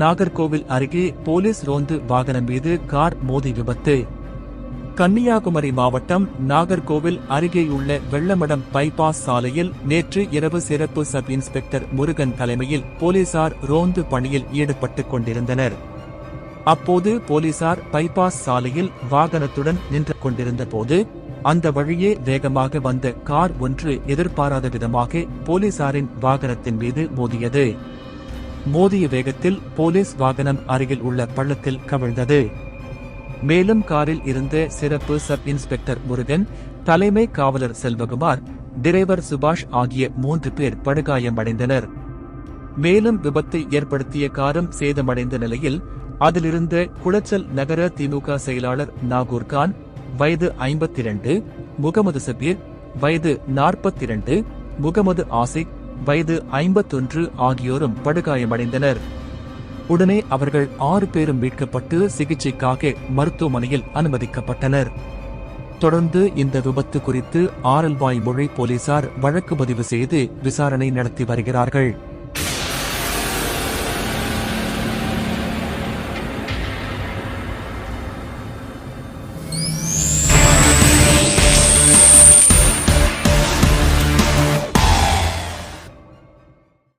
நாகர்கோவில் அருகே போலீஸ் ரோந்து வாகனம் மீது கார் மோதி விபத்து. கன்னியாகுமரி மாவட்டம் நாகர்கோவில் அருகேயுள்ள வெள்ளமடம் பைபாஸ் சாலையில் நேற்று இரவு சிறப்பு சப் இன்ஸ்பெக்டர் முருகன் தலைமையில் போலீசார் ரோந்து பணியில் ஈடுபட்டுக் கொண்டிருந்தனர். அப்போது போலீசார் பைபாஸ் சாலையில் வாகனத்துடன் நின்று கொண்டிருந்த போது அந்த வழியே வேகமாக வந்த கார் ஒன்று எதிர்பாராத விதமாக போலீசாரின் வாகனத்தின் மீது மோதியது. மோதிய வேகத்தில் போலீஸ் வாகனம் அருகில் உள்ள பள்ளத்தில் கவிழ்ந்தது. மேலும் காரில் இருந்த சிறப்பு சப் இன்ஸ்பெக்டர் முருகன், தலைமை காவலர் செல்வகுமார், டிரைவர் சுபாஷ் ஆகிய 3 பேர் படுகாயமடைந்தனர். மேலும் விபத்தை ஏற்படுத்திய காரும் சேதமடைந்த நிலையில் அதிலிருந்த குளச்சல் நகர திமுக செயலாளர் நாகூர்கான், வயது 52, முகமது சபீர், வயது 42, முகமது ஆசிக், வயது 51 ஆகியோரும் படுகாயமடைந்தனர். உடனே அவர்கள் 6 பேரும் மீட்கப்பட்டு சிகிச்சைக்காக மருத்துவமனையில் அனுமதிக்கப்பட்டனர். தொடர்ந்து இந்த விபத்து குறித்து ஆரல்வாய் மொழி போலீசார் வழக்கு பதிவு செய்து விசாரணை நடத்தி வருகிறார்கள்.